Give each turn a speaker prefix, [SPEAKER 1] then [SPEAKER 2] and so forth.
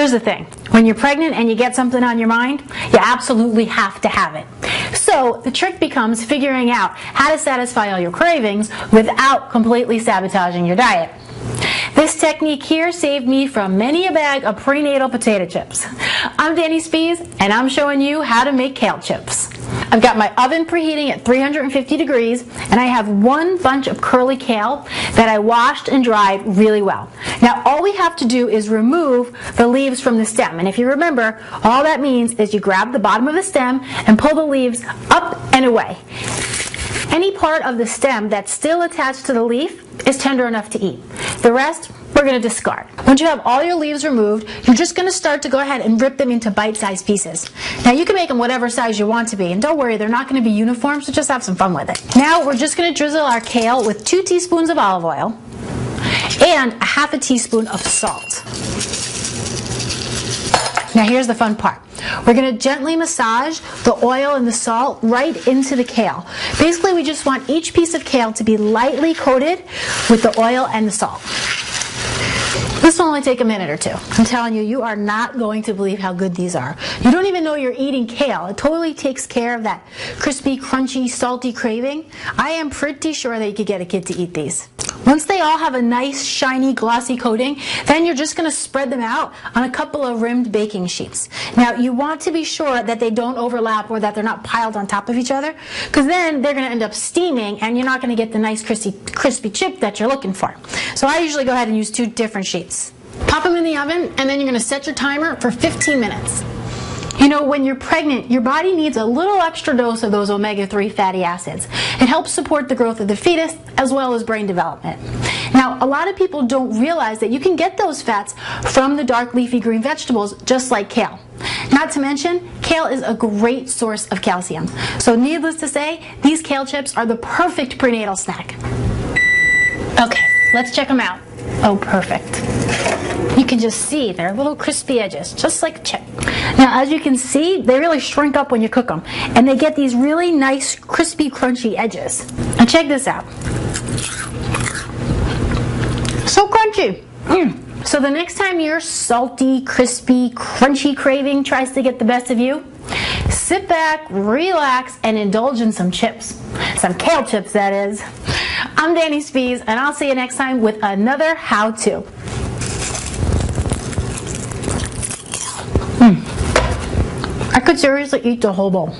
[SPEAKER 1] Here's the thing. When you're pregnant and you get something on your mind, you absolutely have to have it. So the trick becomes figuring out how to satisfy all your cravings without completely sabotaging your diet. This technique here saved me from many a bag of prenatal potato chips. I'm Danny Spies, and I'm showing you how to make kale chips. I've got my oven preheating at 350 degrees, and I have one bunch of curly kale that I washed and dried really well. Now all we have to do is remove the leaves from the stem, and if you remember, all that means is you grab the bottom of the stem and pull the leaves up and away. Any part of the stem that's still attached to the leaf is tender enough to eat. The rest, we're going to discard. Once you have all your leaves removed, you're just going to start to go ahead and rip them into bite-sized pieces. Now you can make them whatever size you want to be, and don't worry, they're not going to be uniform, so just have some fun with it. Now we're just going to drizzle our kale with 2 teaspoons of olive oil and a half a teaspoon of salt. Now here's the fun part. We're going to gently massage the oil and the salt right into the kale. Basically, we just want each piece of kale to be lightly coated with the oil and the salt. This will only take a minute or two. I'm telling you, you are not going to believe how good these are. You don't even know you're eating kale. It totally takes care of that crispy, crunchy, salty craving. I am pretty sure that you could get a kid to eat these. Once they all have a nice, shiny, glossy coating, then you're just going to spread them out on a couple of rimmed baking sheets. Now, you want to be sure that they don't overlap or that they're not piled on top of each other, because then they're going to end up steaming and you're not going to get the nice, crispy chip that you're looking for. So I usually go ahead and use 2 different sheets. Pop them in the oven, and then you're going to set your timer for 15 minutes. You know, when you're pregnant, your body needs a little extra dose of those omega-3 fatty acids. It helps support the growth of the fetus as well as brain development. Now, a lot of people don't realize that you can get those fats from the dark leafy green vegetables just like kale. Not to mention, kale is a great source of calcium. So needless to say, these kale chips are the perfect prenatal snack. Okay, let's check them out. Oh, perfect. You can just see their little crispy edges, just like a chip. Now, as you can see, they really shrink up when you cook them, and they get these really nice, crispy, crunchy edges. Now, check this out. So crunchy. So the next time your salty, crispy, crunchy craving tries to get the best of you, sit back, relax, and indulge in some chips. Some kale chips, that is. I'm Danny Spies, and I'll see you next time with another how-to. I could seriously eat the whole bowl.